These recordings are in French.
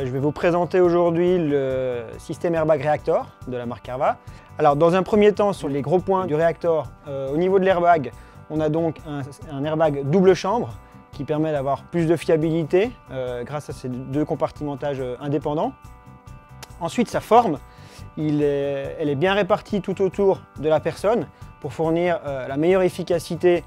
Je vais vous présenter aujourd'hui le système Airbag Reactor de la marque Arva. Alors dans un premier temps, sur les gros points du Reactor, au niveau de l'airbag, on a donc un airbag double chambre qui permet d'avoir plus de fiabilité grâce à ces deux compartimentages indépendants. Ensuite, sa forme, elle est bien répartie tout autour de la personne pour fournir la meilleure efficacité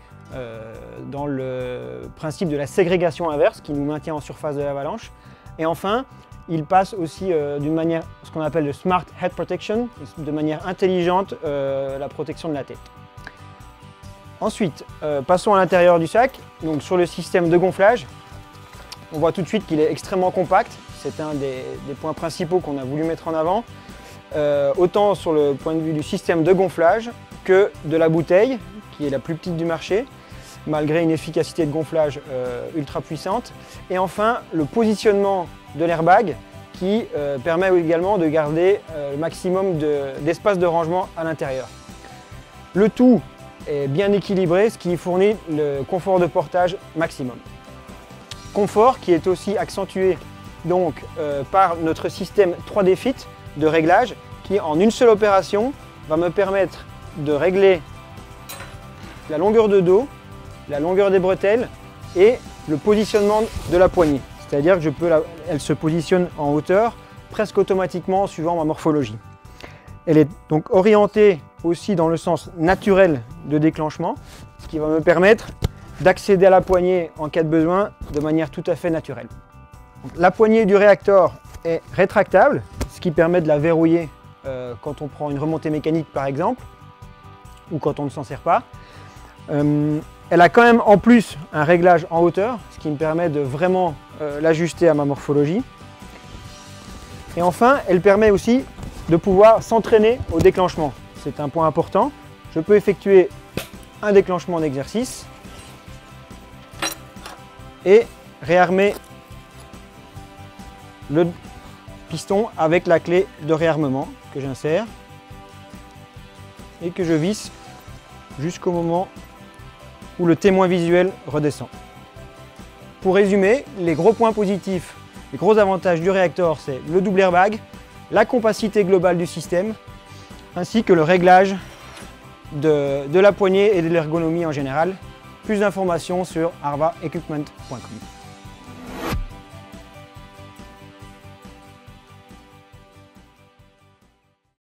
dans le principe de la ségrégation inverse qui nous maintient en surface de l'avalanche. Et enfin, il passe aussi d'une manière, ce qu'on appelle le Smart Head Protection, de manière intelligente la protection de la tête. Ensuite, passons à l'intérieur du sac. Donc sur le système de gonflage, on voit tout de suite qu'il est extrêmement compact. C'est un des points principaux qu'on a voulu mettre en avant. Autant sur le point de vue du système de gonflage que de la bouteille, qui est la plus petite du marché, malgré une efficacité de gonflage ultra puissante. Et enfin, le positionnement de l'airbag qui permet également de garder le maximum d'espace de rangement à l'intérieur. Le tout est bien équilibré, ce qui fournit le confort de portage maximum. Confort qui est aussi accentué donc, par notre système 3D Fit de réglage qui, en une seule opération, va me permettre de régler la longueur de dos, la longueur des bretelles et le positionnement de la poignée. C'est-à-dire que elle se positionne en hauteur presque automatiquement suivant ma morphologie. Elle est donc orientée aussi dans le sens naturel de déclenchement, ce qui va me permettre d'accéder à la poignée en cas de besoin de manière tout à fait naturelle. Donc, la poignée du Reactor est rétractable, ce qui permet de la verrouiller quand on prend une remontée mécanique par exemple, ou quand on ne s'en sert pas. Elle a quand même en plus un réglage en hauteur, ce qui me permet de vraiment l'ajuster à ma morphologie. Et enfin, elle permet aussi de pouvoir s'entraîner au déclenchement. C'est un point important. Je peux effectuer un déclenchement d'exercice et réarmer le piston avec la clé de réarmement que j'insère et que je visse jusqu'au moment où le témoin visuel redescend. Pour résumer, les gros points positifs, les gros avantages du Reactor, c'est le double airbag, la compacité globale du système, ainsi que le réglage de la poignée et de l'ergonomie en général. Plus d'informations sur arvaequipment.com.